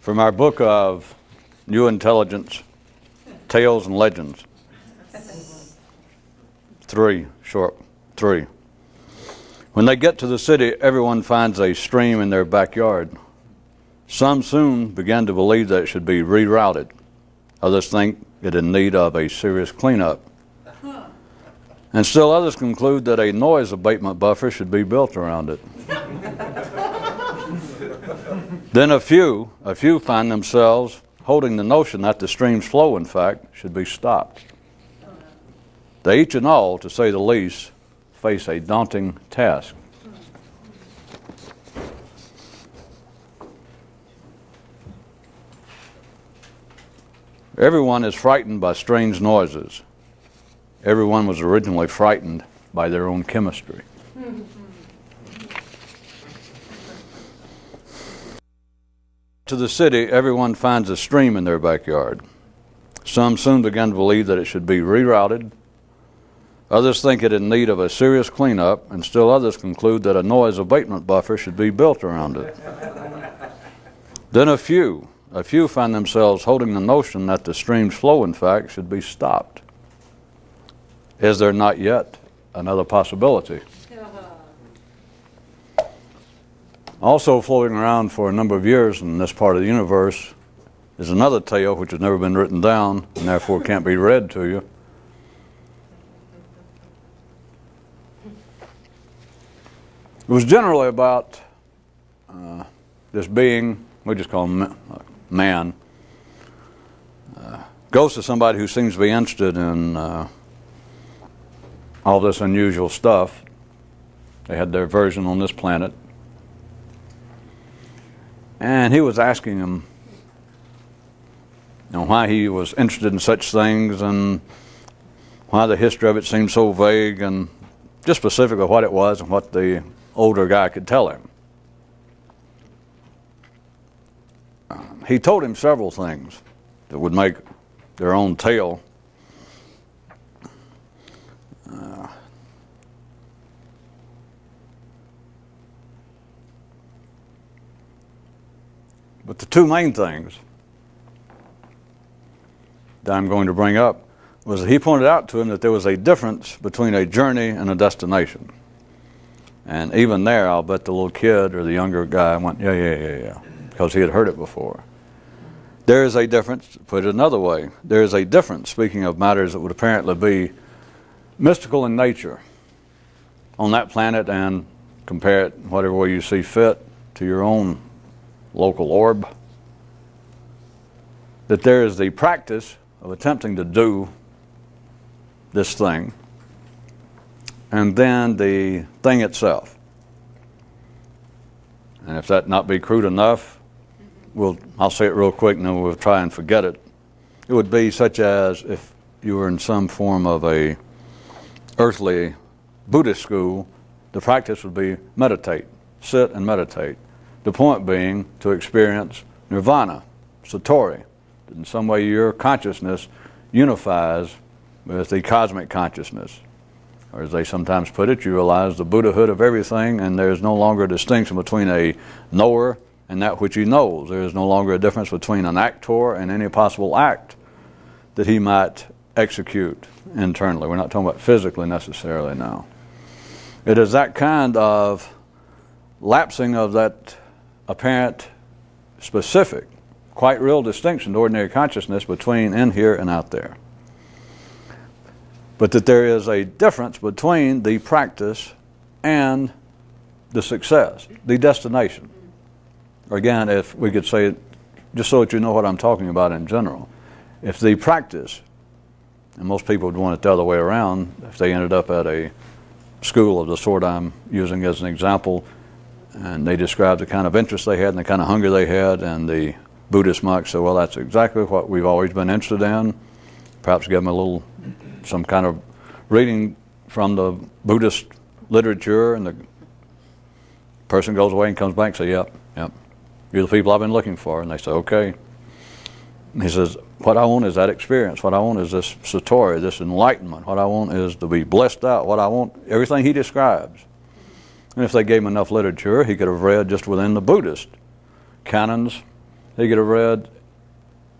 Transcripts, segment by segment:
From our book of New Intelligence, Tales and Legends. 3. When they get to the city, everyone finds a stream in their backyard. Some soon begin to believe that it should be rerouted. Others think it in need of a serious cleanup. And still others conclude that a noise abatement buffer should be built around it. Then a few find themselves holding the notion that the stream's flow, in fact, should be stopped. They each and all, to say the least, face a daunting task. Everyone is frightened by strange noises. Everyone was originally frightened by their own chemistry. To the city, everyone finds a stream in their backyard. Some soon begin to believe that it should be rerouted. Others think it in need of a serious cleanup, and still others conclude that a noise abatement buffer should be built around it. Then a few find themselves holding the notion that the stream's flow, in fact, should be stopped. Is there not yet another possibility? Also floating around for a number of years in this part of the universe is another tale which has never been written down and therefore can't be read to you. It was generally about this being, we just call him man, goes to somebody who seems to be interested in all this unusual stuff. They had their version on this planet. And he was asking him, why he was interested in such things and why the history of it seemed so vague, and just specifically what it was and what the older guy could tell him. He told him several things that would make their own tale. But the two main things that I'm going to bring up was that he pointed out to him that there was a difference between a journey and a destination. And even there, I'll bet the little kid or the younger guy went, yeah, because he had heard it before. There is a difference, to put it another way, there is a difference, speaking of matters that would apparently be mystical in nature on that planet, and compare it whatever way you see fit to your own local orb, that there is the practice of attempting to do this thing, and then the thing itself. And if that not be crude enough, I'll say it real quick and then we'll try and forget it. It would be such as if you were in some form of a earthly Buddhist school, the practice would be meditate, sit and meditate. The point being to experience nirvana, satori. In some way your consciousness unifies with the cosmic consciousness. Or as they sometimes put it, you realize the Buddhahood of everything, and there is no longer a distinction between a knower and that which he knows. There is no longer a difference between an actor and any possible act that he might execute internally. We're not talking about physically necessarily now. It is that kind of lapsing of that apparent, specific, quite real distinction to ordinary consciousness between in here and out there. But that there is a difference between the practice and the success, the destination. Or again, if we could say it, just so that you know what I'm talking about in general, if the practice, and most people would want it the other way around, if they ended up at a school of the sort I'm using as an example, and they described the kind of interest they had and the kind of hunger they had, and the Buddhist monk said, well, that's exactly what we've always been interested in. Perhaps give them some kind of reading from the Buddhist literature, and the person goes away and comes back and says, yep, you're the people I've been looking for. And they say, okay. And he says, what I want is that experience. What I want is this satori, this enlightenment. What I want is to be blessed out. What I want, everything he describes. And if they gave him enough literature, he could have read just within the Buddhist canons he could have read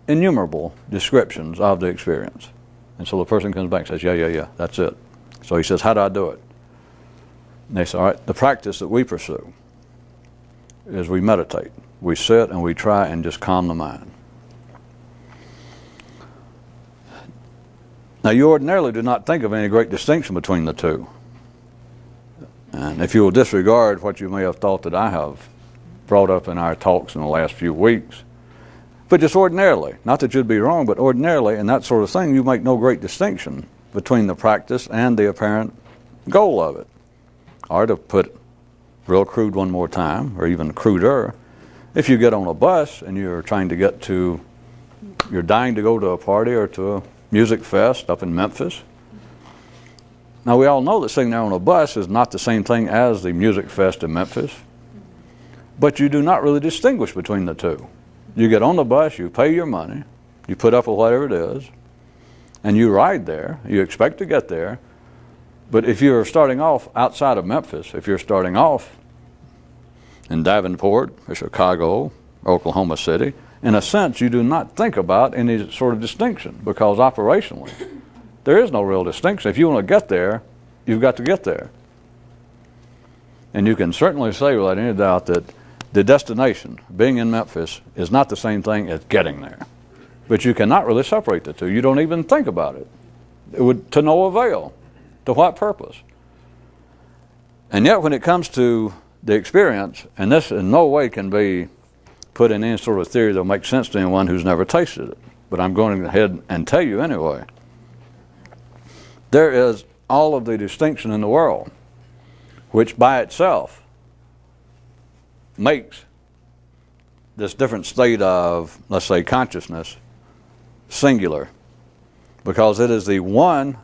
innumerable descriptions of the experience. And so the person comes back and says, yeah, that's it. So he says, how do I do it? And they say, all right, the practice that we pursue is we meditate. We sit and we try and just calm the mind. Now, you ordinarily do not think of any great distinction between the two. And if you will disregard what you may have thought that I have brought up in our talks in the last few weeks, but just ordinarily, not that you'd be wrong, but ordinarily and that sort of thing, you make no great distinction between the practice and the apparent goal of it. Or to put real crude one more time, or even cruder, if you get on a bus and you're trying to get to, you're dying to go to a party or to a music fest up in Memphis. Now we all know that sitting there on a bus is not the same thing as the music fest in Memphis, but you do not really distinguish between the two. You get on the bus, you pay your money, you put up with whatever it is, and you ride there, you expect to get there. But if you're starting off outside of Memphis, if you're starting off in Davenport or Chicago or Oklahoma City, in a sense you do not think about any sort of distinction, because operationally there is no real distinction. If you want to get there, you've got to get there. And you can certainly say without any doubt that the destination, being in Memphis, is not the same thing as getting there. But you cannot really separate the two. You don't even think about it. It would to no avail. To what purpose? And yet when it comes to the experience, and this in no way can be put in any sort of theory that will make sense to anyone who's never tasted it, but I'm going ahead and tell you anyway, there is all of the distinction in the world, which by itself makes this different state of, let's say, consciousness singular, because it is the one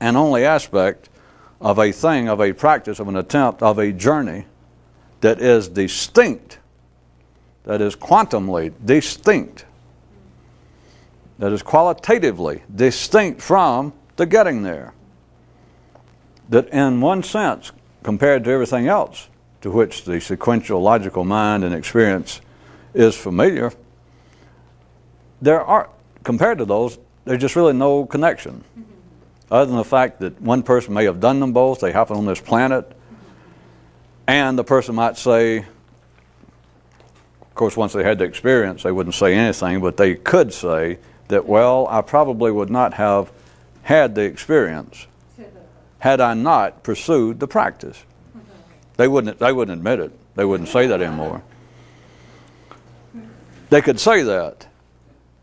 and only aspect of a thing, of a practice, of an attempt, of a journey that is distinct, that is quantumly distinct, that is qualitatively distinct from the getting there. That in one sense, compared to everything else to which the sequential logical mind and experience is familiar, there are, compared to those, there's just really no connection. Other than the fact that one person may have done them both, they happen on this planet, and the person might say, of course once they had the experience they wouldn't say anything, but they could say that, well, I probably would not have had the experience had I not pursued the practice. They wouldn't admit it. They wouldn't say that anymore. They could say that.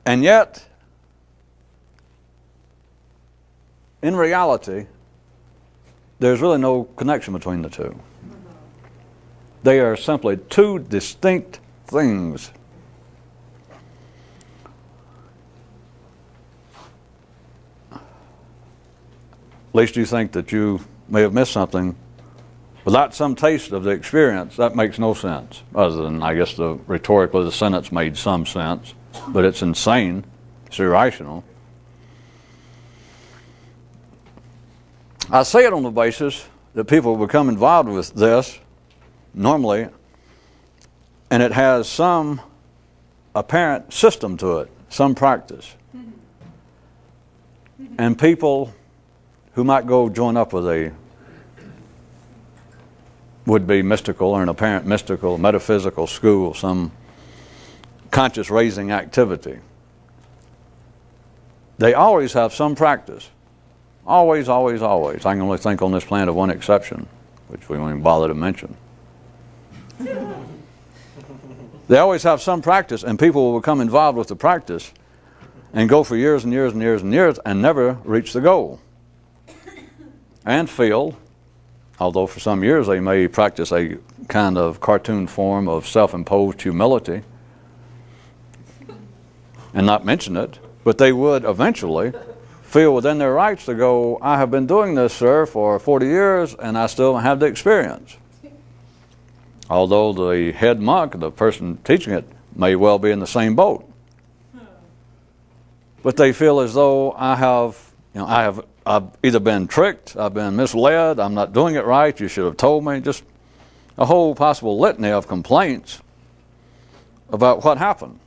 And yet, in reality, there's really no connection between the two. They are simply two distinct things. At least you think that you may have missed something. Without some taste of the experience, that makes no sense. Other than, I guess, rhetorically the sentence made some sense, but it's insane. It's irrational. I say it on the basis that people become involved with this normally, and it has some apparent system to it, some practice. And people who might go join up with a would-be mystical or an apparent mystical, metaphysical school, some conscious raising activity, they always have some practice. Always, always, always. I can only think on this planet of one exception, which we won't even bother to mention. They always have some practice, and people will become involved with the practice and go for years and years and years and years and never reach the goal. And feel, although for some years they may practice a kind of cartoon form of self-imposed humility and not mention it, but they would eventually feel within their rights to go, I have been doing this, sir, for 40 years and I still have the experience. Although the head monk, the person teaching it, may well be in the same boat. But they feel as though I've either been tricked, I've been misled, I'm not doing it right, you should have told me. Just a whole possible litany of complaints about what happened.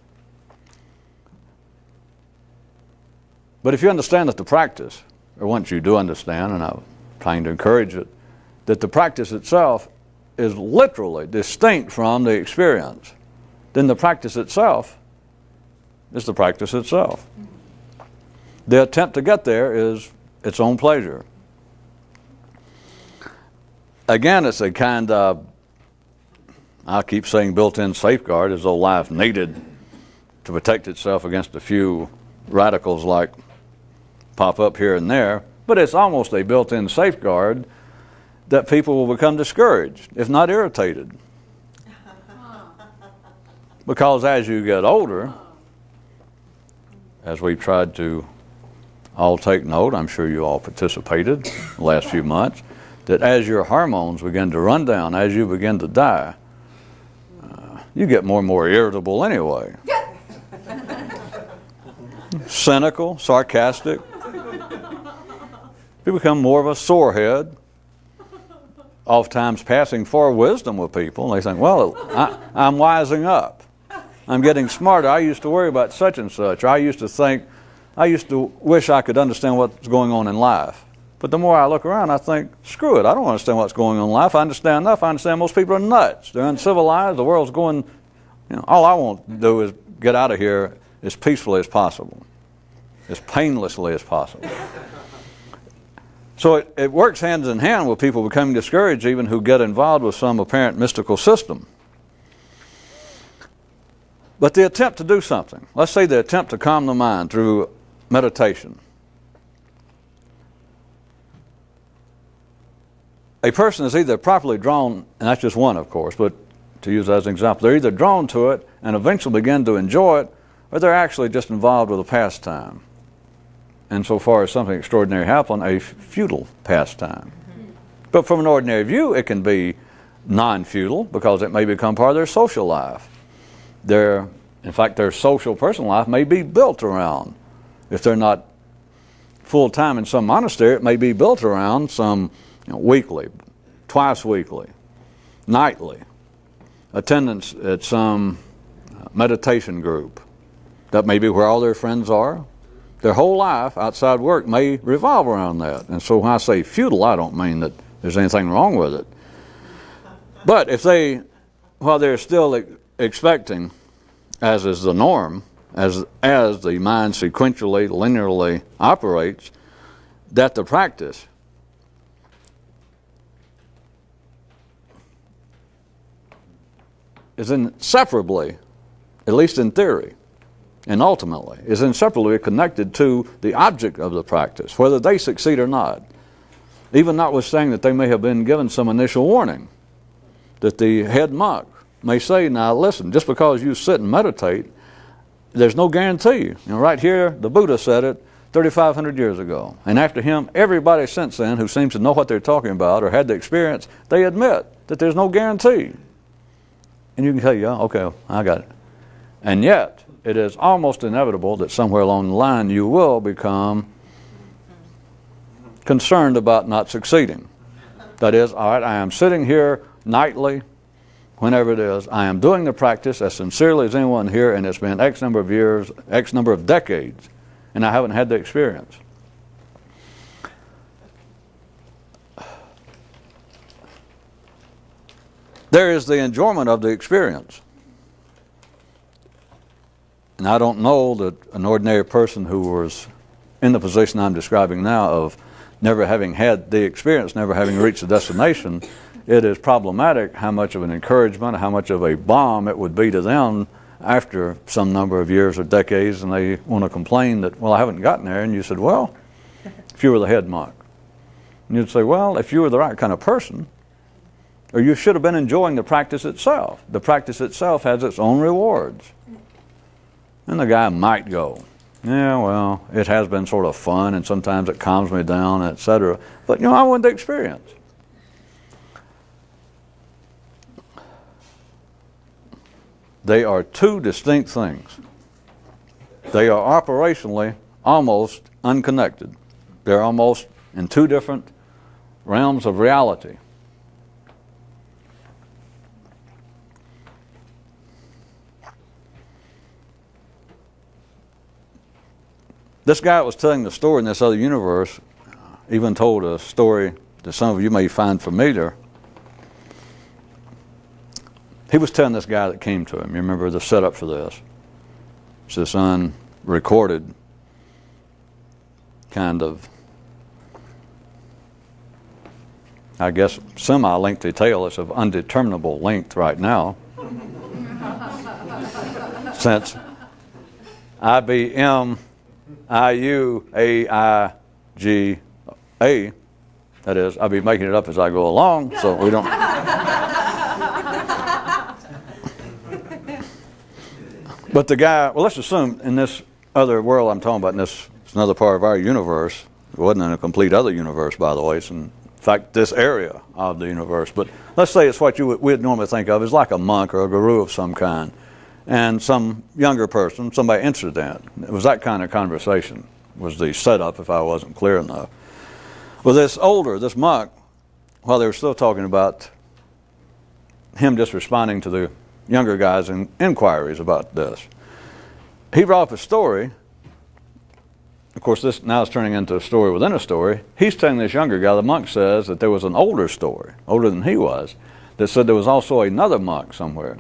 But if you understand that the practice, or once you do understand, and I'm trying to encourage it, that the practice itself is literally distinct from the experience, then the practice itself is the practice itself. The attempt to get there is its own pleasure. Again, it's a kind of, I keep saying built-in safeguard, as though life needed to protect itself against a few radicals like pop up here and there, but it's almost a built-in safeguard that people will become discouraged, if not irritated. Because as you get older, as we've tried to all take note, I'm sure you all participated the last few months, that as your hormones begin to run down, as you begin to die, you get more and more irritable anyway. Cynical, sarcastic. You become more of a sorehead, oftentimes passing for wisdom with people. They think, well, I'm wising up. I'm getting smarter. I used to worry about such and such. I used to wish I could understand what's going on in life. But the more I look around, I think, screw it. I don't understand what's going on in life. I understand enough. I understand most people are nuts. They're uncivilized. The world's going, all I want to do is get out of here as peacefully as possible, as painlessly as possible. So it works hand in hand with people becoming discouraged, even who get involved with some apparent mystical system. But the attempt to do something, let's say the attempt to calm the mind through meditation. A person is either properly drawn, and that's just one, of course, but to use as an example, they're either drawn to it and eventually begin to enjoy it, or they're actually just involved with a pastime. And so far as something extraordinary happened, a futile pastime. But from an ordinary view, it can be non-futile because it may become part of their social life. In fact, their social personal life may be built around, if they're not full-time in some monastery, it may be built around some weekly, twice weekly, nightly attendance at some meditation group. That may be where all their friends are. Their whole life outside work may revolve around that. And so when I say futile, I don't mean that there's anything wrong with it. But if while they're still expecting, as is the norm, as the mind sequentially, linearly operates, that the practice is inseparably, at least in theory, and ultimately, is inseparably connected to the object of the practice, whether they succeed or not. Even notwithstanding that they may have been given some initial warning, that the head monk may say, now listen, just because you sit and meditate, there's no guarantee. Right here, the Buddha said it 3,500 years ago. And after him, everybody since then who seems to know what they're talking about or had the experience, they admit that there's no guarantee. And you can tell, yeah, okay, I got it. And yet, it is almost inevitable that somewhere along the line you will become concerned about not succeeding. That is, all right, I am sitting here nightly, whenever it is, I am doing the practice as sincerely as anyone here, and it's been X number of years, X number of decades, and I haven't had the experience. There is the enjoyment of the experience. And I don't know that an ordinary person who was in the position I'm describing now of never having had the experience, never having reached the destination, it is problematic how much of an encouragement, how much of a bomb it would be to them after some number of years or decades, and they want to complain that, well, I haven't gotten there. And you said, well, if you were the head monk. And you'd say, well, if you were the right kind of person, or you should have been enjoying the practice itself. The practice itself has its own rewards. And the guy might go, yeah, well, it has been sort of fun, and sometimes it calms me down, etc. But, I want the experience. They are two distinct things. They are operationally almost unconnected. They're almost in two different realms of reality. This guy that was telling the story in this other universe even told a story that some of you may find familiar. He was telling this guy that came to him. You remember the setup for this. It's this unrecorded kind of, I guess, semi-lengthy tale. It's of undeterminable length right now. Since IBMIUAIGA, that is, I'll be making it up as I go along, so we don't. But the guy, well, let's assume in this other world I'm talking about, in this, it's another part of our universe. It wasn't in a complete other universe, by the way. It's in fact this area of the universe. But let's say it's what we'd normally think of as like a monk or a guru of some kind, and some younger person, somebody interested in it. It was that kind of conversation was the setup, if I wasn't clear enough. Well, this monk, while they were still talking about him just responding to the younger guys' inquiries about this, he brought up a story. Of course, this now is turning into a story within a story. He's telling this younger guy, the monk says that there was an older story, older than he was, that said there was also another monk somewhere.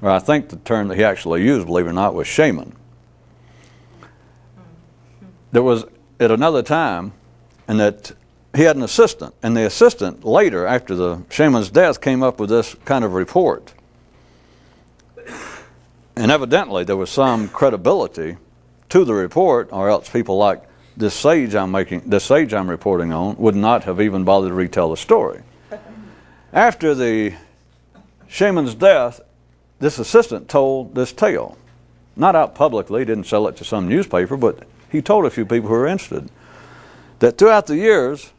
Or I think the term that he actually used, believe it or not, was shaman. There was at another time, and that he had an assistant, and the assistant later, after the shaman's death, came up with this kind of report. And evidently there was some credibility to the report, or else people like this sage I'm reporting on would not have even bothered to retell the story. After the shaman's death, this assistant told this tale. Not out publicly, didn't sell it to some newspaper, but he told a few people who were interested that throughout the years,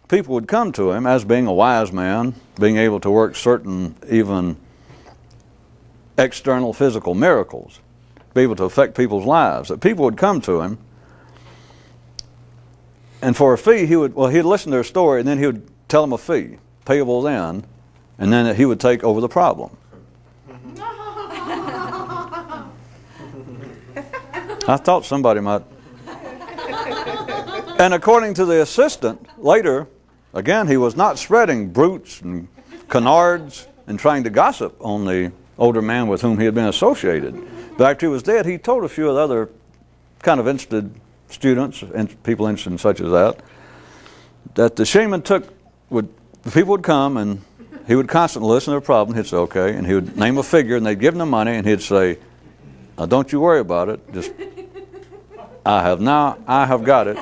people would come to him as being a wise man, being able to work certain even external physical miracles, be able to affect people's lives, that people would come to him, and for a fee he'd listen to their story, and then he would tell them a fee, payable then, and then he would take over the problem. I thought somebody might. And according to the assistant, later, again, he was not spreading brutes and canards and trying to gossip on the older man with whom he had been associated. But after he was dead, he told a few of the other kind of interested students and people interested in such as that the shaman the people would come and he would constantly listen to their problem. He'd say, okay, and he would name a figure and they'd give him the money and he'd say, now don't you worry about it, just, I have got it.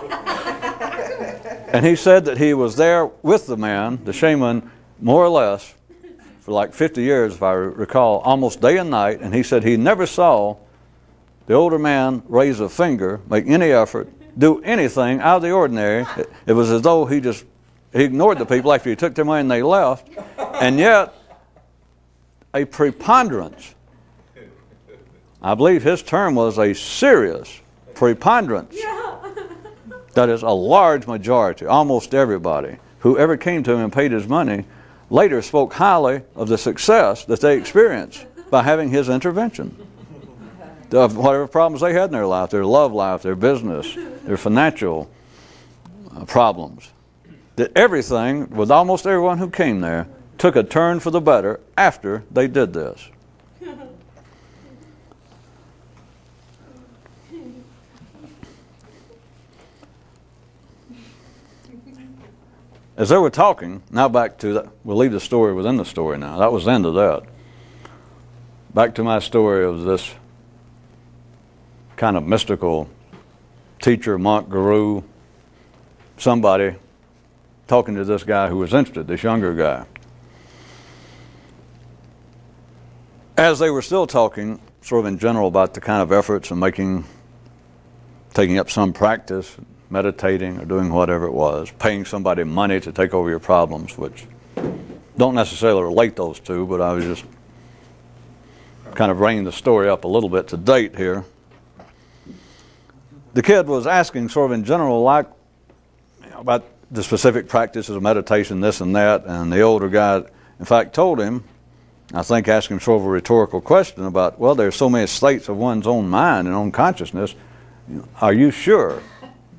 And he said that he was there with the man, the shaman, more or less, for like 50 years, if I recall, almost day and night, and he said he never saw the older man raise a finger, make any effort, do anything out of the ordinary. It was as though he ignored the people after he took their money and they left, and yet a preponderance, I believe his term was a serious preponderance, that is a large majority, almost everybody who ever came to him and paid his money, later spoke highly of the success that they experienced by having his intervention. Of whatever problems they had in their life, their love life, their business, their financial problems. That everything, with almost everyone who came there, took a turn for the better after they did this. As they were talking, now back to that, we'll leave the story within the story now. That was the end of that. Back to my story of this kind of mystical teacher, monk, guru, somebody talking to this guy who was interested, this younger guy. As they were still talking, sort of in general, about the kind of efforts and taking up some practice, meditating or doing whatever it was, paying somebody money to take over your problems, which don't necessarily relate those two, but I was just kind of bringing the story up a little bit to date here. The kid was asking sort of in general, like, about the specific practices of meditation, this and that, and the older guy, in fact, told him, I think asked him sort of a rhetorical question about, well, there's so many states of one's own mind and own consciousness, are you sure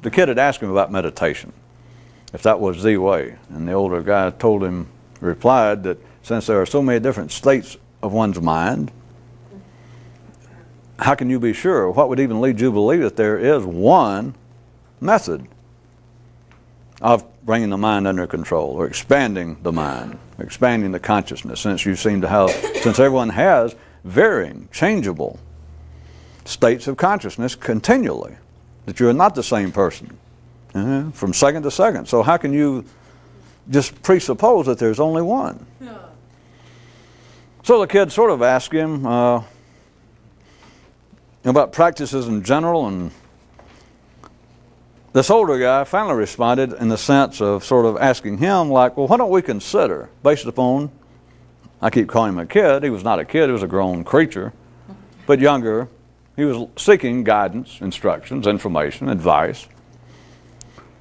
the kid had asked him about meditation, if that was the way. And the older guy replied that since there are so many different states of one's mind, how can you be sure? What would even lead you to believe that there is one method of bringing the mind under control, or expanding the mind, expanding the consciousness, since everyone has varying, changeable states of consciousness continually, that you're not the same person from second to second. So how can you just presuppose that there's only one? Yeah. So the kid sort of asked him about practices in general, and this older guy finally responded in the sense of sort of asking him, like, well, why don't we consider, based upon, I keep calling him a kid, he was not a kid, he was a grown creature, but younger. He was seeking guidance, instructions, information, advice.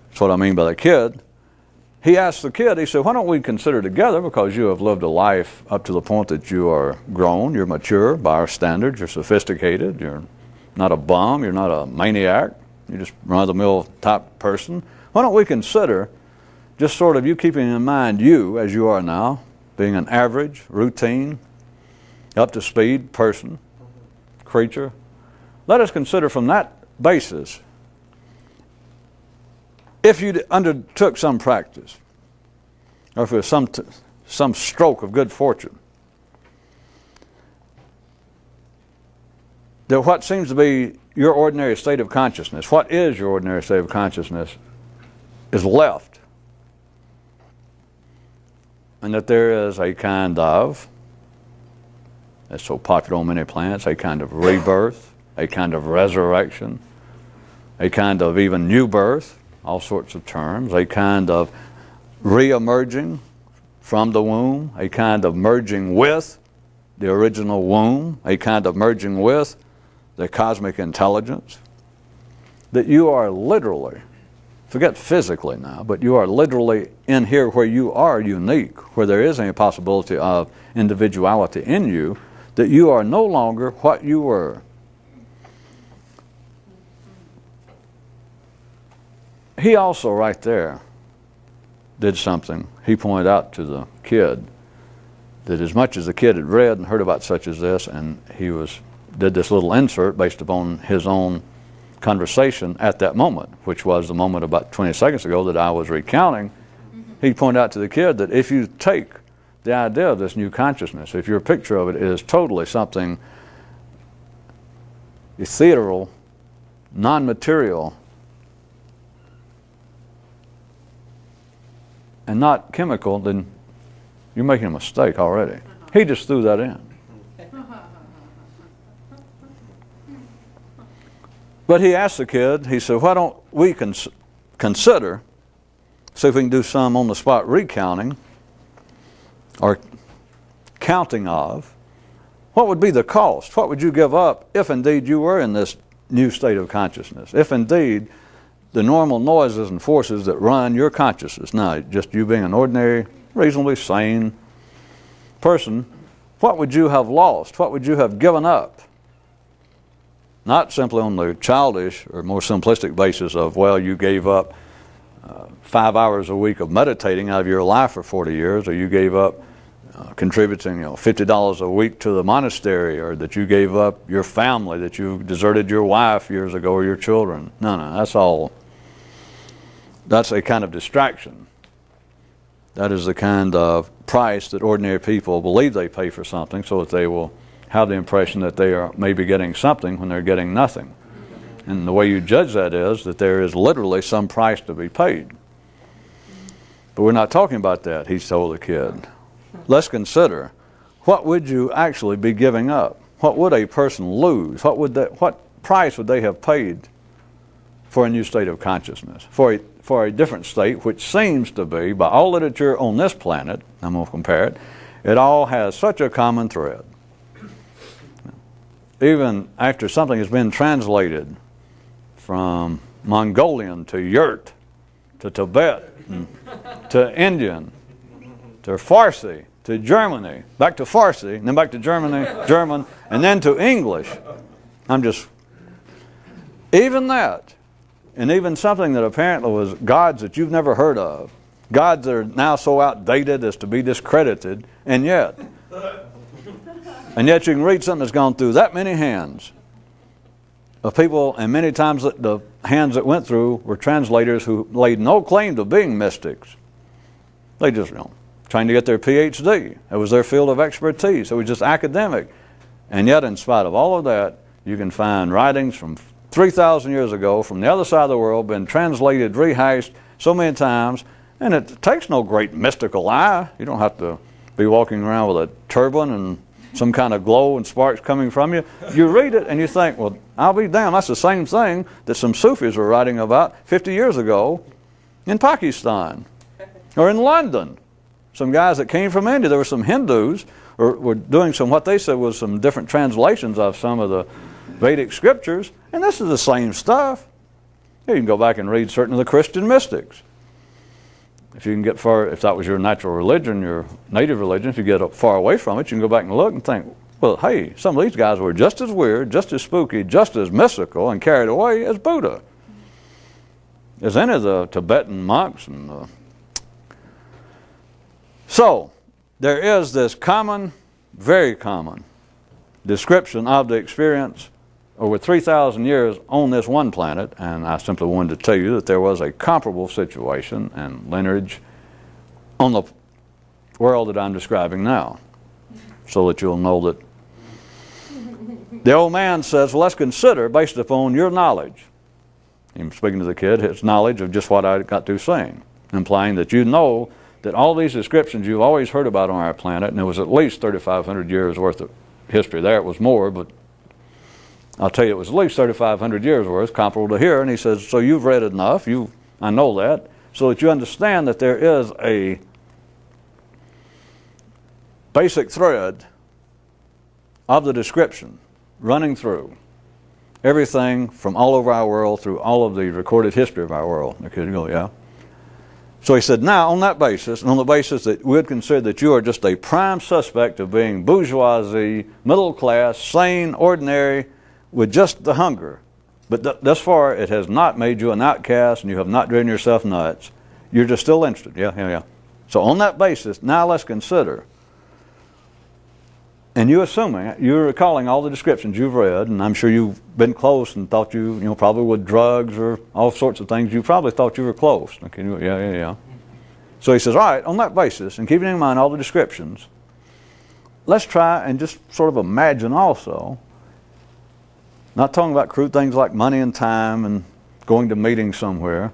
That's what I mean by the kid. He asked the kid, he said, why don't we consider together, because you have lived a life up to the point that you are grown, you're mature by our standards, you're sophisticated, you're not a bum, you're not a maniac, you're just run-of-the-mill type person. Why don't we consider just sort of you keeping in mind you as you are now, being an average, routine, up-to-speed person, creature. Let us consider from that basis, if you undertook some practice, or if it was some stroke of good fortune, that what seems to be your ordinary state of consciousness, what is your ordinary state of consciousness, is left. And that there is a kind of, that's so popular on many planets, a kind of rebirth, a kind of resurrection, a kind of even new birth, all sorts of terms, a kind of re-emerging from the womb, a kind of merging with the original womb, a kind of merging with the cosmic intelligence, that you are literally, forget physically now, but you are literally in here where you are unique, where there is any possibility of individuality in you, that you are no longer what you were. He also right there did something. He pointed out to the kid that as much as the kid had read and heard about such as this, and he did this little insert based upon his own conversation at that moment, which was the moment about 20 seconds ago that I was recounting. He pointed out to the kid that if you take the idea of this new consciousness, if your picture of it is totally something ethereal, non-material, and not chemical, then you're making a mistake already. He just threw that in. But he asked the kid, he said, why don't we consider, see if we can do some on-the-spot recounting or counting of, what would be the cost? What would you give up if indeed you were in this new state of consciousness? If indeed the normal noises and forces that run your consciousness, now just you being an ordinary, reasonably sane person, what would you have lost? What would you have given up? Not simply on the childish or more simplistic basis of, well, you gave up 5 hours a week of meditating out of your life for 40 years, or you gave up contributing $50 a week to the monastery, or that you gave up your family, that you deserted your wife years ago, or your children. No, that's a kind of distraction. That is the kind of price that ordinary people believe they pay for something, so that they will have the impression that they are maybe getting something when they're getting nothing. And the way you judge that is that there is literally some price to be paid. But we're not talking about that, he told the kid. Let's consider, what would you actually be giving up? What would a person lose? What price would they have paid for a new state of consciousness? For a different state, which seems to be, by all literature on this planet, I'm going to compare it, it all has such a common thread. Even after something has been translated from Mongolian to Yurt, to Tibet, to Indian, to Farsi, to Germany, back to Farsi, and then back to German, and then to English. Even that, and even something that apparently was gods that you've never heard of, gods that are now so outdated as to be discredited, and yet you can read something that's gone through that many hands of people, and many times the hands that went through were translators who laid no claim to being mystics. They just, trying to get their PhD. It was their field of expertise. It was just academic. And yet, in spite of all of that, you can find writings from 3,000 years ago from the other side of the world, been translated, rehashed so many times, and it takes no great mystical eye. You don't have to be walking around with a turban and some kind of glow and sparks coming from you. You read it and you think, well, I'll be damned, that's the same thing that some Sufis were writing about 50 years ago in Pakistan or in London. Some guys that came from India, there were some Hindus or were doing some, what they said was some different translations of some of the Vedic scriptures, and this is the same stuff. You can go back and read certain of the Christian mystics. If you can get far, if that was your natural religion, your native religion, if you get far away from it, you can go back and look and think, well, hey, some of these guys were just as weird, just as spooky, just as mystical and carried away as Buddha, as any of the Tibetan monks. So, there is this common, very common description of the experience over 3,000 years on this one planet, and I simply wanted to tell you that there was a comparable situation and lineage on the world that I'm describing now, so that you'll know that. The old man says, well, let's consider, based upon your knowledge, I'm speaking to the kid, his knowledge of just what I got through saying, implying that you know that all these descriptions you've always heard about on our planet, and there was at least 3,500 years worth of history there. It was more, but I'll tell you, it was at least 3,500 years worth, comparable to here. And he says, so you've read enough, I know that, so that you understand that there is a basic thread of the description running through everything from all over our world through all of the recorded history of our world. Okay, you go, yeah. So he said, now on that basis, and on the basis that we'd consider that you are just a prime suspect of being bourgeoisie, middle class, sane, ordinary, with just the hunger, but thus far it has not made you an outcast and you have not driven yourself nuts. You're just still interested. Yeah. So on that basis, now let's consider, and you assuming, you're recalling all the descriptions you've read, and I'm sure you've been close and thought you probably with drugs or all sorts of things, you probably thought you were close. Okay, yeah. So he says, all right, on that basis, and keeping in mind all the descriptions, let's try and just sort of imagine also, not talking about crude things like money and time and going to meetings somewhere,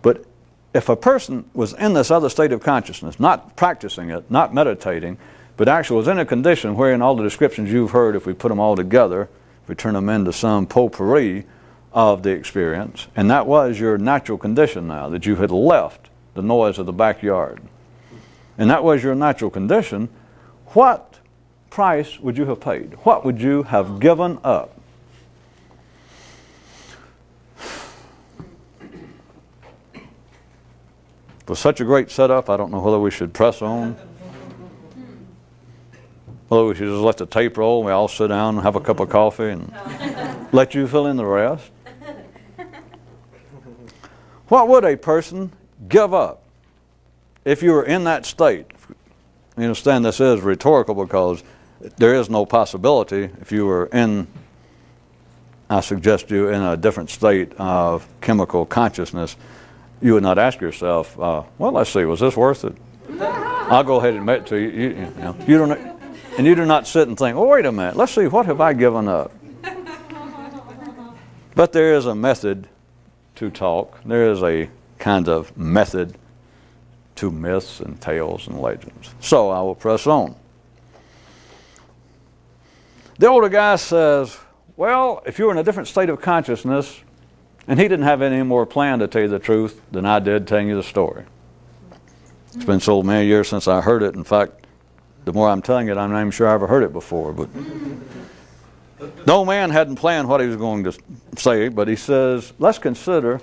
but if a person was in this other state of consciousness, not practicing it, not meditating, but actually was in a condition wherein all the descriptions you've heard, if we put them all together, if we turn them into some potpourri of the experience, and that was your natural condition now, that you had left the noise of the backyard, and that was your natural condition, what price would you have paid? What would you have given up? For such a great setup, I don't know whether we should press on, whether we should just let the tape roll and we all sit down and have a cup of coffee and let you fill in the rest. What would a person give up if you were in that state? You understand this is rhetorical because there is no possibility if you were in, I suggest you, in a different state of chemical consciousness, you would not ask yourself, well, let's see, was this worth it? I'll go ahead and admit to you, you don't, and you do not sit and think, oh, wait a minute, let's see, what have I given up? But there is a method to talk. There is a kind of method to myths and tales and legends. So I will press on. The older guy says, well, if you were in a different state of consciousness, and he didn't have any more plan to tell you the truth than I did telling you the story. It's been so many years since I heard it. In fact, the more I'm telling it, I'm not even sure I ever heard it before. But the old man hadn't planned what he was going to say, but he says, let's consider,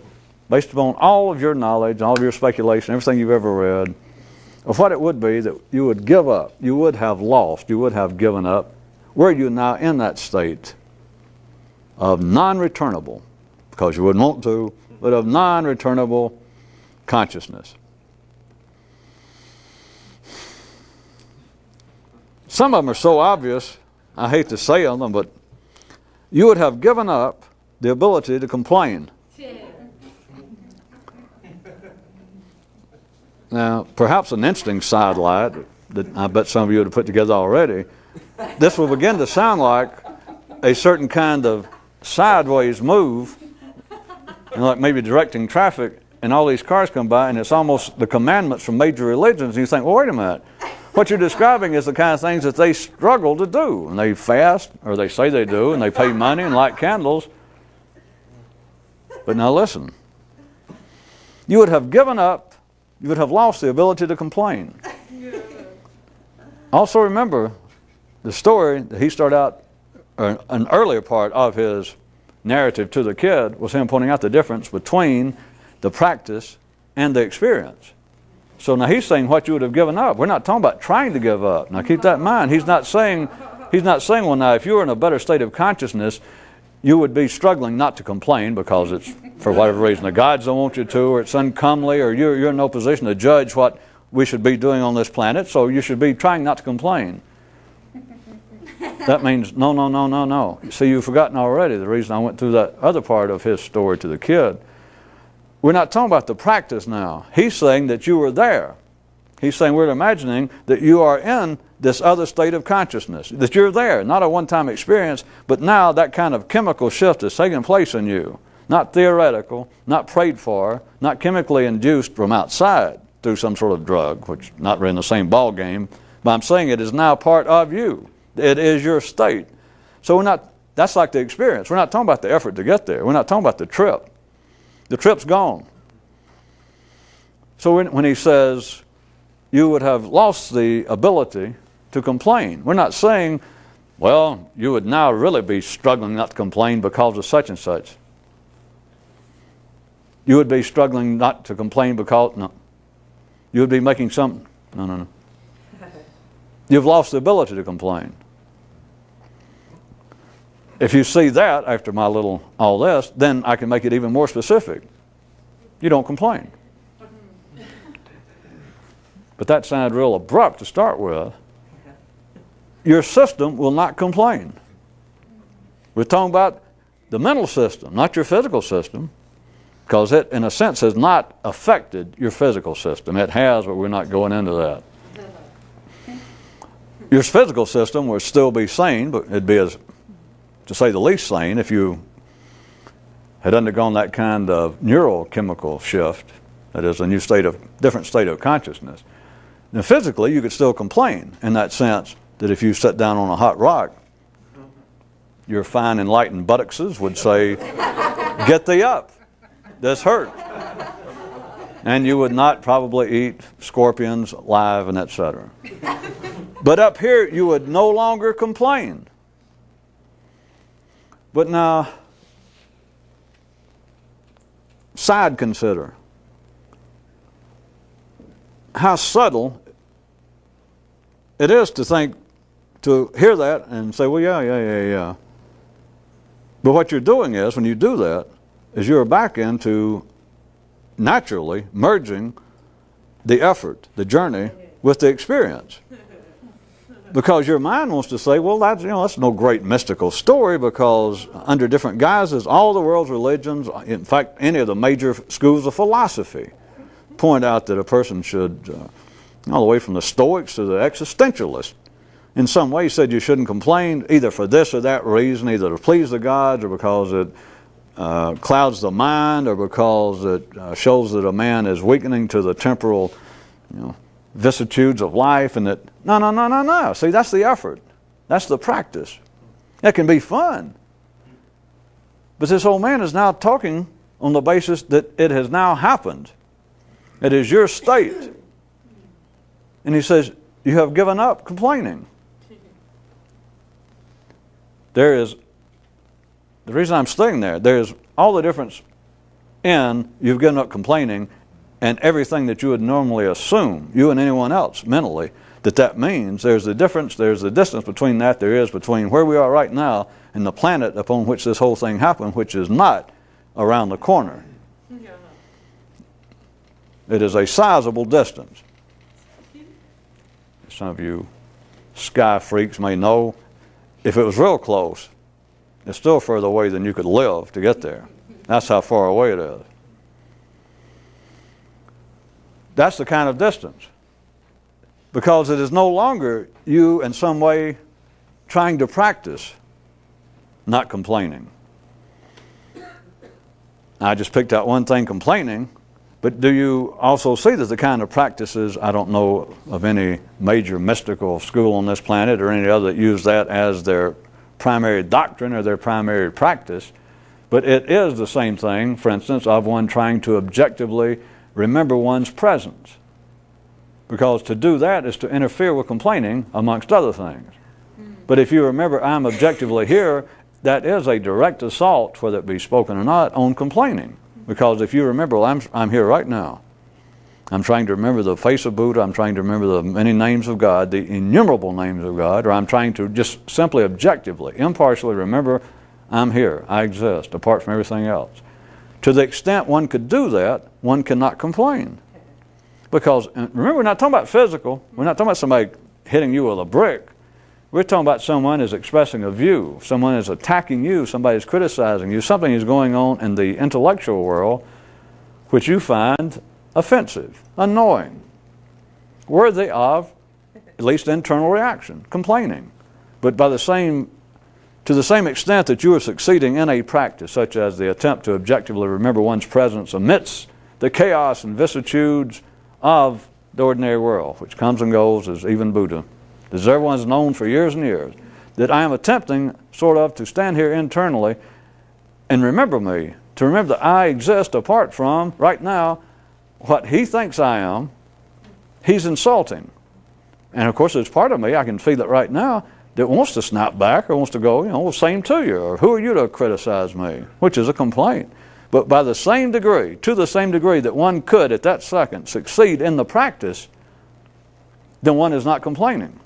based upon all of your knowledge, all of your speculation, everything you've ever read, of what it would be that you would give up, you would have lost, you would have given up, were you now in that state of non-returnable, because you wouldn't want to, but of non-returnable consciousness. Some of them are so obvious, I hate to say them, but you would have given up the ability to complain. Now, perhaps an interesting sidelight that I bet some of you would have put together already, this will begin to sound like a certain kind of sideways move, and like maybe directing traffic, and all these cars come by, and it's almost the commandments from major religions, and you think, well, wait a minute. What you're describing is the kind of things that they struggle to do, and they fast, or they say they do, and they pay money and light candles. But now listen, you would have given up, you would have lost the ability to complain. Also remember, the story that he started out, or an earlier part of his narrative to the kid, was him pointing out the difference between the practice and the experience. So now he's saying what you would have given up. We're not talking about trying to give up. Now keep that in mind. He's not saying, well, now if you were in a better state of consciousness, you would be struggling not to complain because it's, for whatever reason, the gods don't want you to, or it's uncomely, or you're in no position to judge what we should be doing on this planet, so you should be trying not to complain. That means no. See, you've forgotten already the reason I went through that other part of his story to the kid. We're not talking about the practice now. He's saying that you were there. He's saying we're imagining that you are in this other state of consciousness, that you're there, not a one-time experience, but now that kind of chemical shift is taking place in you. Not theoretical, not prayed for, not chemically induced from outside through some sort of drug, which not really in the same ball game, but I'm saying it is now part of you. It is your state. So we're not, that's like the experience. We're not talking about the effort to get there. We're not talking about the trip. The trip's gone. So when he says you would have lost the ability to complain, we're not saying, well, you would now really be struggling not to complain because of such and such. You would be struggling not to complain because, no. You would be making some, no. You've lost the ability to complain. If you see that after my little all this, then I can make it even more specific. You don't complain. But that sounded real abrupt to start with. Your system will not complain. We're talking about the mental system, not your physical system, because it, in a sense, has not affected your physical system. It has, but we're not going into that. Your physical system will still be sane, but it'd be, as to say the least, sane if you had undergone that kind of neurochemical shift, that is a new state of, different state of consciousness. Now physically you could still complain in that sense that if you sat down on a hot rock, your fine enlightened buttocks would say, get thee up, this hurt. And you would not probably eat scorpions live and etc. But up here you would no longer complain. But now, side consider how subtle it is to think, to hear that and say, well, yeah. But what you're doing is, when you do that, is you're back into naturally merging the effort, the journey, with the experience. Because your mind wants to say, well, that's no great mystical story, because under different guises, all the world's religions, in fact, any of the major schools of philosophy, point out that a person should, all the way from the Stoics to the existentialists, in some way said you shouldn't complain either for this or that reason, either to please the gods or because it clouds the mind or because it shows that a man is weakening to the temporal, vicissitudes of life, and that, no. See, that's the effort. That's the practice. It can be fun. But this old man is now talking on the basis that it has now happened. It is your state. And he says, you have given up complaining. The reason I'm staying there's all the difference in you've given up complaining and everything that you would normally assume, you and anyone else mentally, that means. There's the difference, there's the distance between that there is between where we are right now and the planet upon which this whole thing happened, which is not around the corner. It is a sizable distance. Some of you sky freaks may know, if it was real close, it's still further away than you could live to get there. That's how far away it is. That's the kind of distance. Because it is no longer you in some way trying to practice not complaining. I just picked out one thing, complaining, but do you also see that the kind of practices, I don't know of any major mystical school on this planet or any other that use that as their primary doctrine or their primary practice, but it is the same thing, for instance, of one trying to objectively remember one's presence. Because to do that is to interfere with complaining, amongst other things. But if you remember, I'm objectively here, that is a direct assault, whether it be spoken or not, on complaining. Because if you remember, well, I'm here right now. I'm trying to remember the face of Buddha. I'm trying to remember the many names of God, the innumerable names of God, or I'm trying to just simply objectively, impartially remember I'm here, I exist, apart from everything else. To the extent one could do that, one cannot complain. Because, remember, we're not talking about physical. We're not talking about somebody hitting you with a brick. We're talking about someone is expressing a view. Someone is attacking you. Somebody is criticizing you. Something is going on in the intellectual world which you find offensive, annoying, worthy of at least internal reaction, complaining. But to the same extent that you are succeeding in a practice, such as the attempt to objectively remember one's presence amidst the chaos and vicissitudes of the ordinary world, which comes and goes as even Buddha, as everyone's known for years and years, that I am attempting sort of to stand here internally and remember me, to remember that I exist apart from, right now, what he thinks I am, he's insulting. And of course, there's part of me, I can feel it right now, that wants to snap back or wants to go, well, same to you, or who are you to criticize me, which is a complaint. But by the same degree, to the same degree that one could at that second succeed in the practice, then one is not complaining.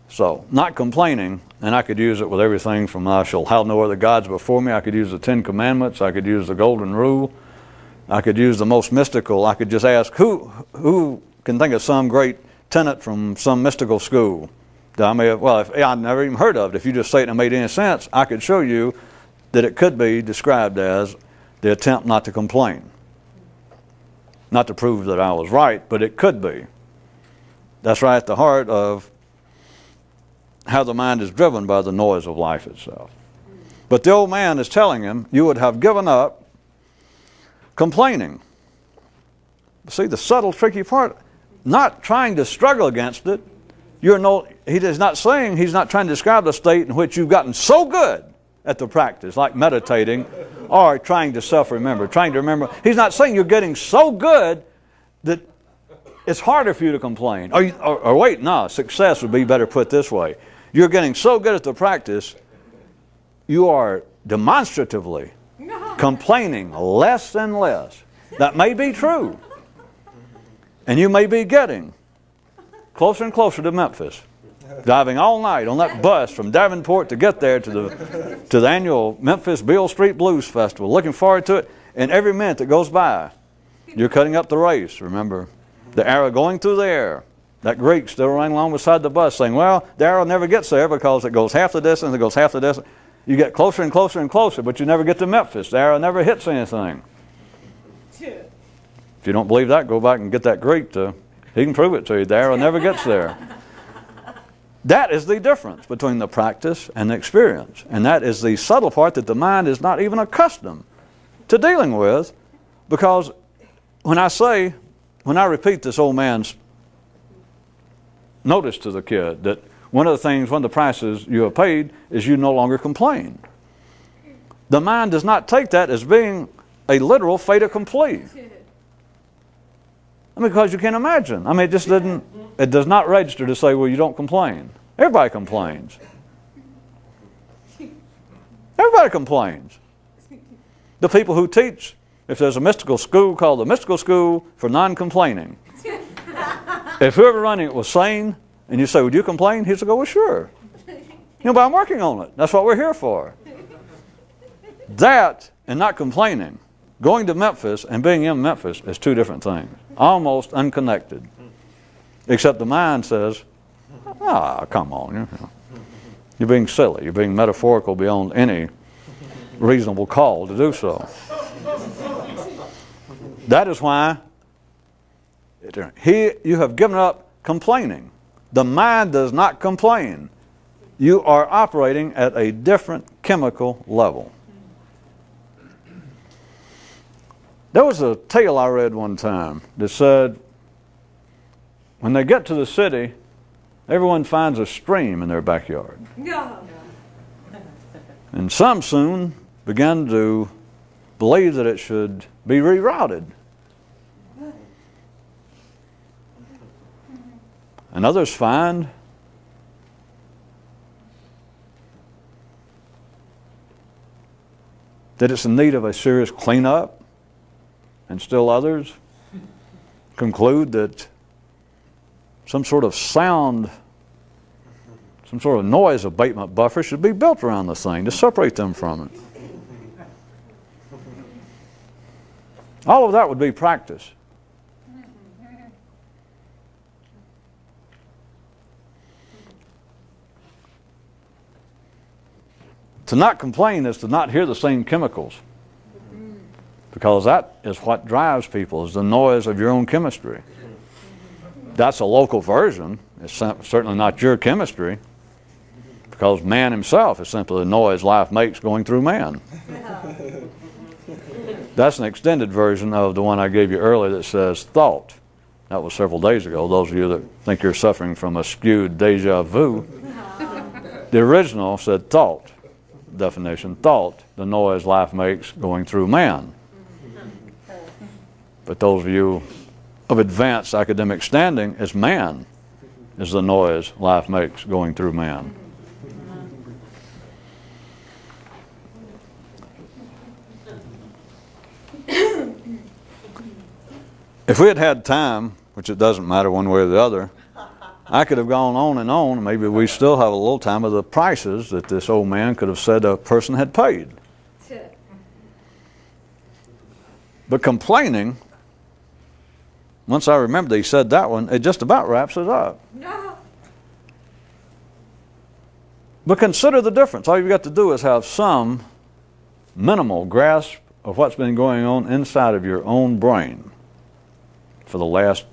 So, not complaining, and I could use it with everything from I shall have no other gods before me. I could use the 10 Commandments. I could use the Golden Rule. I could use the most mystical. I could just ask, who can think of some great tenet from some mystical school that I've never even heard of it. If you just say it and it made any sense, I could show you that it could be described as the attempt not to complain. Not to prove that I was right, but it could be. That's right at the heart of how the mind is driven by the noise of life itself. But the old man is telling him, you would have given up complaining. See, the subtle, tricky part, not trying to struggle against it. He is not saying, he's not trying to describe the state in which you've gotten so good at the practice, like meditating, or trying to self-remember, trying to remember. He's not saying you're getting so good that it's harder for you to complain. Success would be better put this way. You're getting so good at the practice, you are demonstratively complaining less and less. That may be true. And you may be getting closer and closer to Memphis, driving all night on that bus from Davenport to get there to the annual Memphis Beale Street Blues Festival, looking forward to it. And every minute that goes by, you're cutting up the race, remember. The arrow going through the air. That Greek still running along beside the bus saying, well, the arrow never gets there because it goes half the distance, it goes half the distance. You get closer and closer and closer, but you never get to Memphis. The arrow never hits anything. If you don't believe that, go back and get that Greek he can prove it to you. The arrow never gets there. That is the difference between the practice and the experience. And that is the subtle part that the mind is not even accustomed to dealing with, because when I repeat this old man's notice to the kid that one of the prices you have paid is you no longer complain. The mind does not take that as being a literal fait accompli. Because you can't imagine. It does not register to say, well, you don't complain. Everybody complains. Everybody complains. The people who teach, if there's a mystical school called the Mystical School for Non-Complaining, if whoever running it was sane, and you say, would you complain? He'd say, well, sure. But I'm working on it. That's what we're here for. That, and not complaining, Going to Memphis and being in Memphis is two different things, almost unconnected. Except the mind says, come on, you're being silly. You're being metaphorical beyond any reasonable call to do so. That is why you have given up complaining. The mind does not complain. You are operating at a different chemical level. There was a tale I read one time that said, when they get to the city, everyone finds a stream in their backyard. And some soon began to believe that it should be rerouted. And others find that it's in need of a serious cleanup. And still others conclude that some sort of sound, some sort of noise abatement buffer should be built around the thing to separate them from it. All of that would be practice. To not complain is to not hear the same chemicals. Because that is what drives people, is the noise of your own chemistry. That's a local version. It's certainly not your chemistry. Because man himself is simply the noise life makes going through man. That's an extended version of the one I gave you earlier that says thought. That was several days ago. Those of you that think you're suffering from a skewed deja vu. The original said thought. Definition, thought, the noise life makes going through man. But those of you of advanced academic standing, it's man is the noise life makes going through man. If we had had time, which it doesn't matter one way or the other, I could have gone on and on. Maybe we still have a little time of the prices that this old man could have said a person had paid. But complaining, once I remembered he said that one, it just about wraps it up. No. But consider the difference. All you've got to do is have some minimal grasp of what's been going on inside of your own brain for the last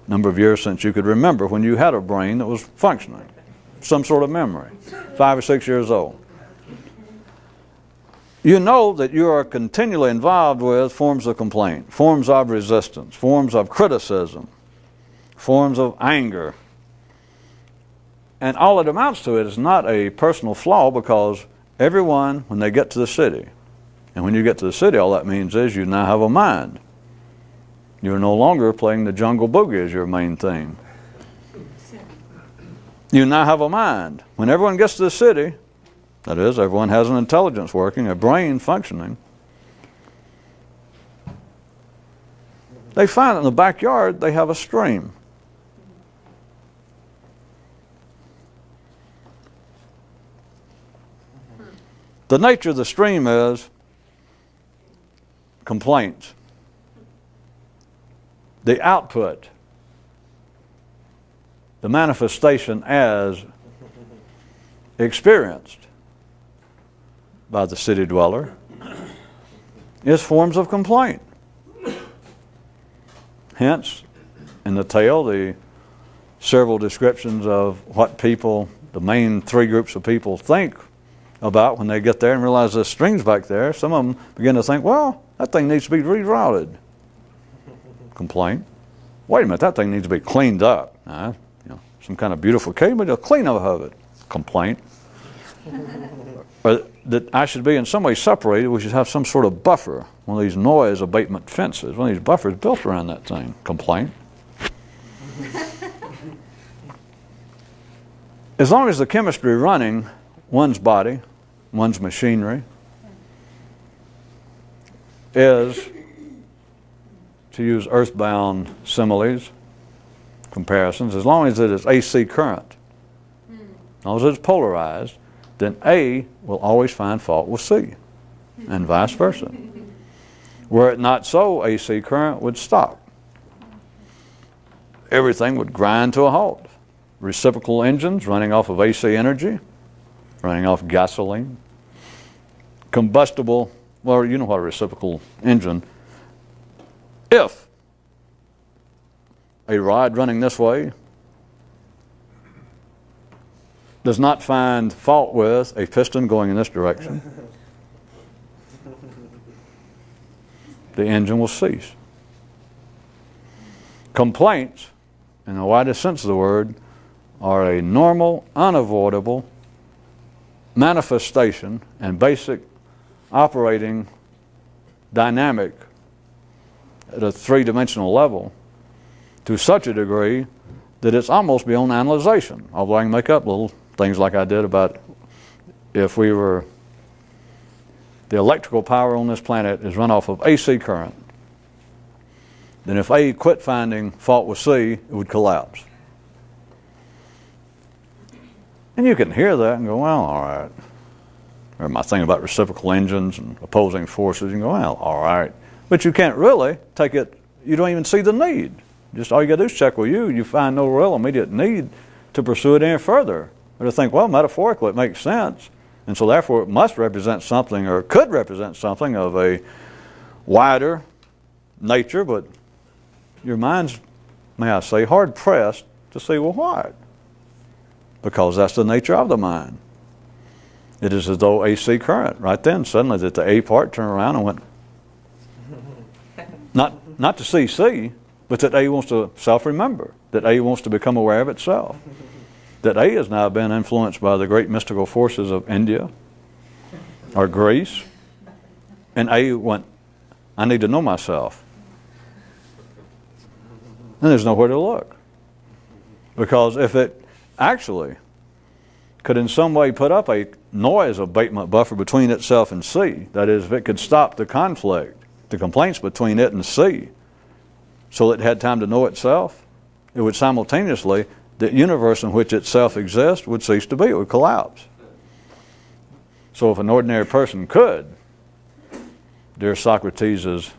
number of years since you could remember when you had a brain that was functioning, some sort of memory, 5 or 6 years old. You know that you are continually involved with forms of complaint, forms of resistance, forms of criticism, forms of anger. And all it amounts to is not a personal flaw, because everyone, when they get to the city, and when you get to the city, all that means is you now have a mind. You're no longer playing the jungle boogie as your main theme. You now have a mind. When everyone gets to the city, that is, everyone has an intelligence working, a brain functioning, they find in the backyard they have a stream. The nature of the stream is complaints. The output, the manifestation as experienced by the city dweller, is forms of complaint. Hence, in the tale, the several descriptions of what people, the main three groups of people, think about when they get there and realize the stream's back there. Some of them begin to think, well, that thing needs to be rerouted. Complaint. Wait a minute, that thing needs to be cleaned up. Some kind of beautification, but a clean up of it. Complaint. Or that I should be in some way separated. We should have some sort of buffer, one of these noise abatement fences, one of these buffers built around that thing. Complaint. As long as the chemistry running one's body, one's machinery, is, to use earthbound similes, comparisons, as long as it is AC current, as long as it's polarized, then A will always find fault with C, and vice versa. Were it not so, AC current would stop. Everything would grind to a halt. Reciprocal engines running off of AC energy, running off gasoline. Combustible, well, you know what a reciprocal engine. If a rod running this way does not find fault with a piston going in this direction, the engine will cease. Complaints, in the widest sense of the word, are a normal, unavoidable manifestation and basic operating dynamic at a three-dimensional level to such a degree that it's almost beyond analyzation. Although I can make up little things like I did about if we were, the electrical power on this planet is run off of AC current, then if A quit finding fault with C, it would collapse. And you can hear that and go, well, all right. Or my thing about reciprocal engines and opposing forces, you can go, well, all right. But you can't really take it, you don't even see the need. Just all you got to do is check with you. You find no real immediate need to pursue it any further. Or to think, well, metaphorically, it makes sense. And so therefore it must represent something, or could represent something of a wider nature, but your mind's, may I say, hard-pressed to say, well, what? Because that's the nature of the mind. It is as though AC current, right then, suddenly that the A part turned around and went, not to see C, but that A wants to self-remember, that A wants to become aware of itself, that A has now been influenced by the great mystical forces of India or Greece, and A went, I need to know myself. And there's nowhere to look. Because if it actually could in some way put up a noise abatement buffer between itself and C, that is, if it could stop the conflict, the complaints between it and C, so that it had time to know itself, it would simultaneously, the universe in which itself exists would cease to be, it would collapse. So if an ordinary person could, dear Socrates is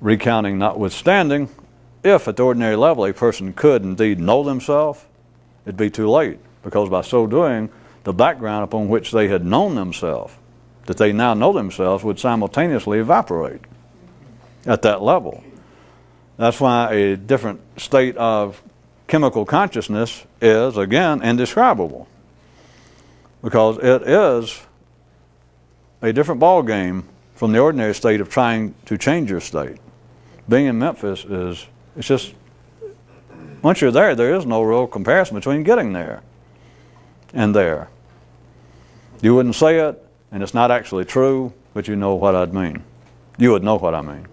recounting notwithstanding, if at the ordinary level a person could indeed know themselves, it'd be too late, because by so doing, the background upon which they had known themselves, that they now know themselves, would simultaneously evaporate at that level. That's why a different state of chemical consciousness is, again, indescribable, because it is a different ball game from the ordinary state of trying to change your state. Being in Memphis is, it's just, once you're there, there is no real comparison between getting there and there. You wouldn't say it, and it's not actually true, but you know what I'd mean. You would know what I mean.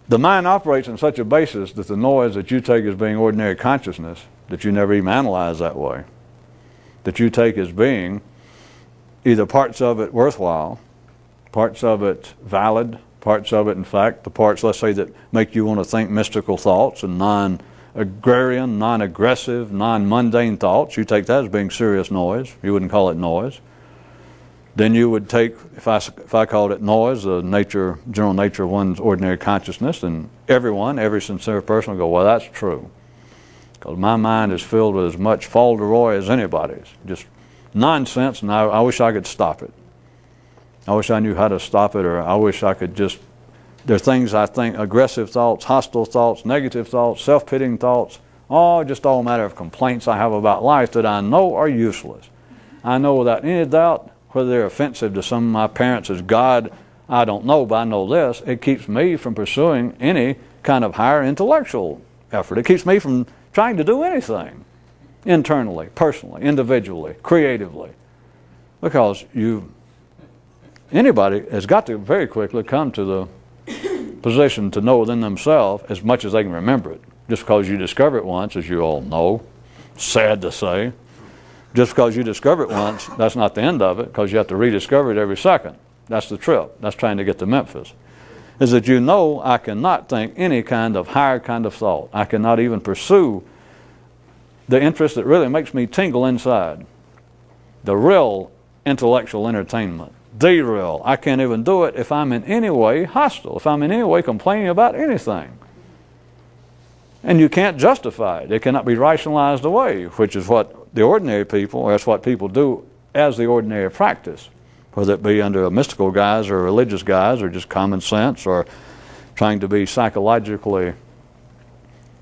The mind operates on such a basis that the noise that you take as being ordinary consciousness, that you never even analyze that way, that you take as being either parts of it worthwhile, parts of it valid, parts of it, in fact, the parts, let's say, that make you want to think mystical thoughts and non-agrarian, non-aggressive, non-mundane thoughts, you take that as being serious noise. You wouldn't call it noise. Then you would take, if I called it noise, the nature, general nature of one's ordinary consciousness, then every sincere person would go, well, that's true. Because my mind is filled with as much falderoy as anybody's. Just nonsense, and I wish I could stop it. I wish I knew how to stop it, or I wish I could just, there are things I think, aggressive thoughts, hostile thoughts, negative thoughts, self-pitying thoughts, just all a matter of complaints I have about life that I know are useless. I know without any doubt, whether they're offensive to some of my parents as God, I don't know, but I know this, it keeps me from pursuing any kind of higher intellectual effort. It keeps me from trying to do anything internally, personally, individually, creatively. Because anybody has got to very quickly come to the position to know within themselves as much as they can remember it. Just because you discover it once, as you all know, sad to say, just because you discover it once, that's not the end of it, because you have to rediscover it every second. That's the trip. That's trying to get to Memphis. Is that you know I cannot think any kind of higher kind of thought. I cannot even pursue the interest that really makes me tingle inside. The real intellectual entertainment the real. I can't even do it if I'm in any way hostile, if I'm in any way complaining about anything. And you can't justify it. It cannot be rationalized away, which is what the ordinary people, or that's what people do as the ordinary practice, whether it be under a mystical guise or a religious guise or just common sense or trying to be psychologically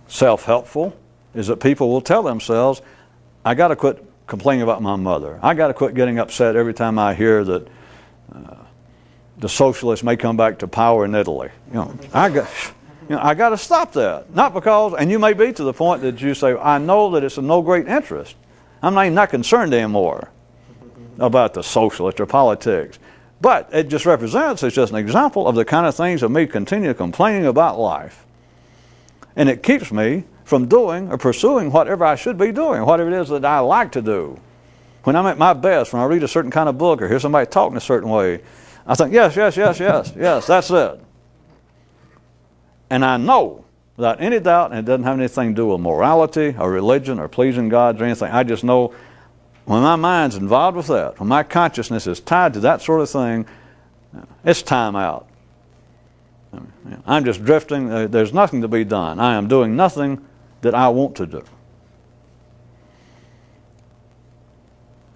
self-helpful, is that people will tell themselves, I got to quit complaining about my mother. I got to quit getting upset every time I hear that the socialists may come back to power in Italy. I got to stop that. Not because, and you may be to the point that you say, I know that it's of no great interest. I'm not concerned anymore about the socialists or politics. But it just represents, it's just an example of the kind of things of me continue complaining about life. And it keeps me from doing or pursuing whatever I should be doing, whatever it is that I like to do. When I'm at my best, when I read a certain kind of book or hear somebody talking a certain way, I think, yes, that's it. And I know, without any doubt, and it doesn't have anything to do with morality or religion or pleasing God or anything, I just know when my mind's involved with that, when my consciousness is tied to that sort of thing, it's time out. I'm just drifting. There's nothing to be done. I am doing nothing that I want to do.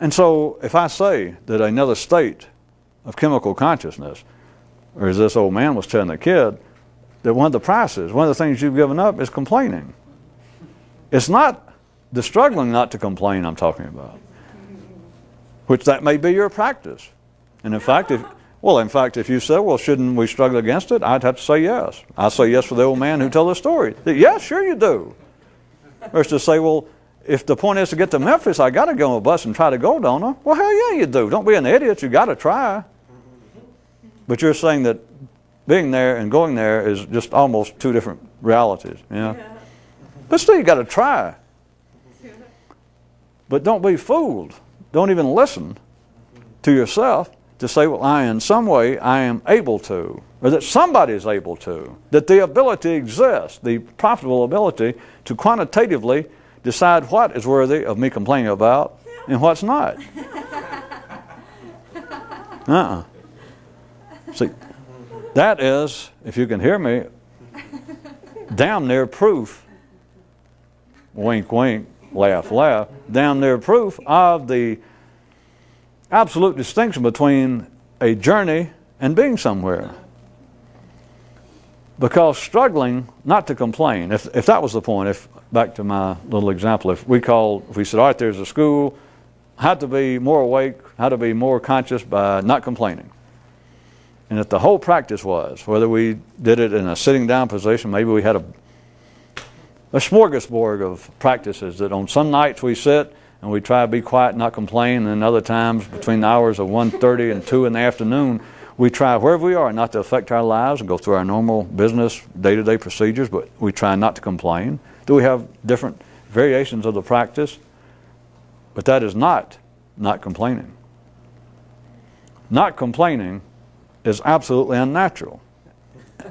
And so if I say that another state of chemical consciousness, or as this old man was telling the kid, that one of the prices, one of the things you've given up is complaining. It's not the struggling not to complain I'm talking about, which that may be your practice. And in fact, if you said, well, shouldn't we struggle against it? I'd have to say yes. I say yes for the old man who told the story. Yes, sure you do. Or it's to say, well, if the point is to get to Memphis, I got to go on a bus and try to go, don't I? Well, hell yeah, you do. Don't be an idiot. You got to try. But you're saying that being there and going there is just almost two different realities. Yeah. But still, you got to try. But don't be fooled. Don't even listen to yourself to say, well, in some way I am able to, or that somebody is able to, that the ability exists, the profitable ability to quantitatively decide what is worthy of me complaining about and what's not. See, that is, if you can hear me, damn near proof, wink, wink, laugh, laugh, damn near proof of the absolute distinction between a journey and being somewhere. Because struggling not to complain, if that was the point, back to my little example, if we said, all right, there's a school, how to be more awake, how to be more conscious by not complaining. And if the whole practice was, whether we did it in a sitting down position, maybe we had a smorgasbord of practices that on some nights we sit and we try to be quiet and not complain, and then other times between the hours of 1:30 and 2 in the afternoon, we try wherever we are not to affect our lives and go through our normal business, day-to-day procedures, but we try not to complain. Do we have different variations of the practice? But that is not complaining. Not complaining is absolutely unnatural.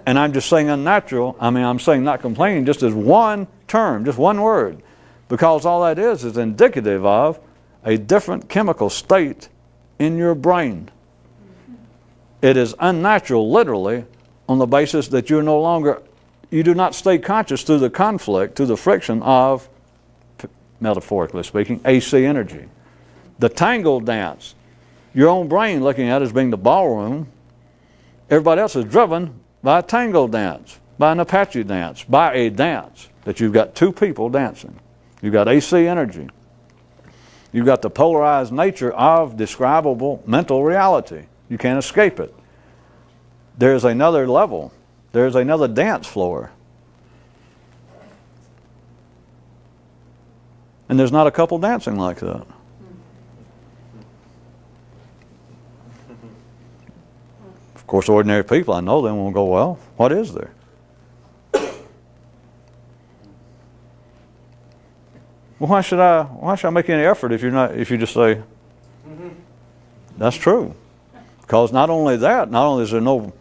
And I'm just saying unnatural, I'm saying not complaining just as one term, just one word, because all that is indicative of a different chemical state in your brain. It is unnatural, literally, on the basis that you do not stay conscious through the conflict, through the friction of, metaphorically speaking, AC energy. The tango dance, your own brain looking at it as being the ballroom, everybody else is driven by a tango dance, by an Apache dance, by a dance that you've got two people dancing. You've got AC energy. You've got the polarized nature of describable mental reality. You can't escape it. There's another level. There's another dance floor. And there's not a couple dancing like that. Of course, ordinary people, I know them, will go, well, what is there? Well, why should I make any effort if you just say, that's true. Because not only is there anybody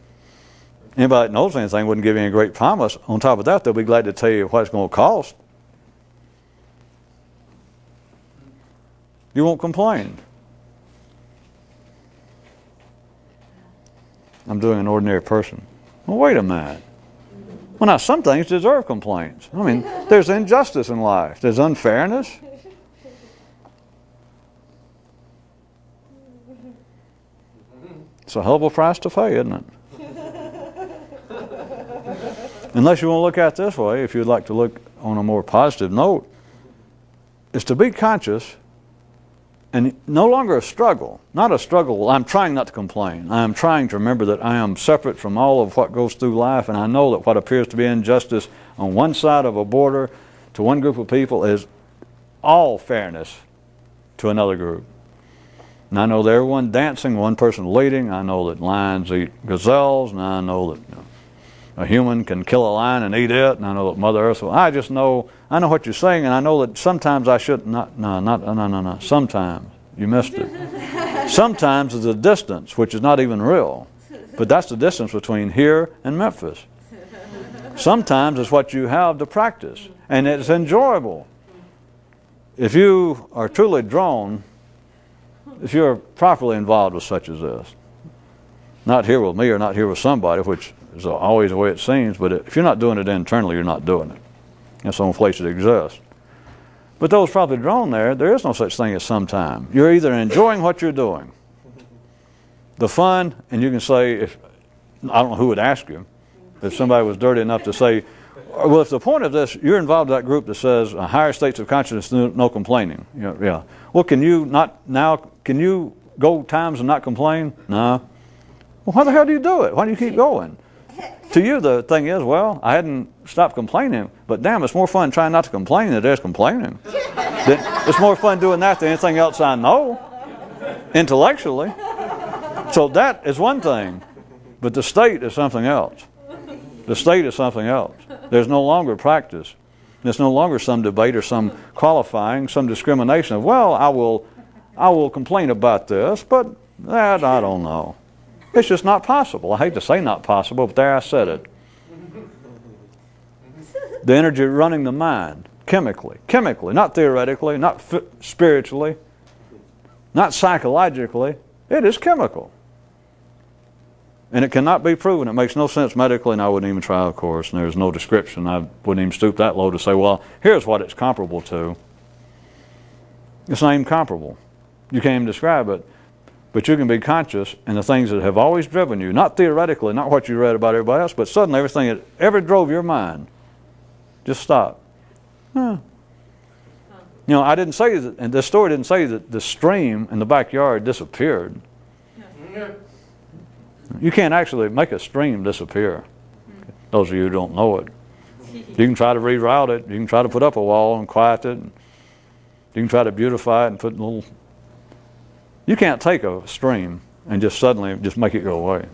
that knows anything wouldn't give you any great promise. On top of that, they'll be glad to tell you what it's going to cost. You won't complain. I'm doing an ordinary person. Well, wait a minute. Well, now, some things deserve complaints. I mean, there's injustice in life. There's unfairness. It's a hell of a price to pay, isn't it? Unless you want to look at it this way, if you'd like to look on a more positive note, is to be conscious and no longer a struggle. Not a struggle, well, I'm trying not to complain. I am trying to remember that I am separate from all of what goes through life, and I know that what appears to be injustice on one side of a border to one group of people is all fairness to another group. And I know that everyone dancing, one person leading. I know that lions eat gazelles, and I know that a human can kill a lion and eat it, and I know that Mother Earth will. I know what you're saying, and I know that sometimes I should not. No. Sometimes you missed it. Sometimes is a distance, which is not even real, but that's the distance between here and Memphis. Sometimes it's what you have to practice, and it's enjoyable. If you are truly drawn, if you're properly involved with such as this, not here with me or not here with somebody, which is always the way it seems, but if you're not doing it internally, you're not doing it. That's the only place it exists. But those properly drawn there is no such thing as sometime. You're either enjoying what you're doing, the fun, and you can say, I don't know who would ask you, if somebody was dirty enough to say, well, if the point of this, you're involved in that group that says higher states of consciousness, no complaining. Yeah. Well, can you go times and not complain? No. Well, why the hell do you do it? Why do you keep going? To you, the thing is, well, I hadn't stopped complaining, but damn, it's more fun trying not to complain than it is complaining. It's more fun doing that than anything else I know, intellectually. So that is one thing, but the state is something else. The state is something else. There's no longer practice. There's no longer some debate or some qualifying, some discrimination of, well, I will complain about this, but that I don't know. It's just not possible. I hate to say not possible, but there I said it. The energy running the mind, chemically, not theoretically, not spiritually, not psychologically. It is chemical. And it cannot be proven. It makes no sense medically, and I wouldn't even try, of course, and there's no description. I wouldn't even stoop that low to say, well, here's what it's comparable to. It's not even comparable. You can't even describe it. But you can be conscious in the things that have always driven you, not theoretically, not what you read about everybody else, but suddenly everything that ever drove your mind, just stop. Huh. You know, I didn't say that, and this story didn't say that the stream in the backyard disappeared. You can't actually make a stream disappear. Those of you who don't know it. You can try to reroute it. You can try to put up a wall and quiet it. You can try to beautify it and put little... You can't take a stream and just suddenly just make it go away.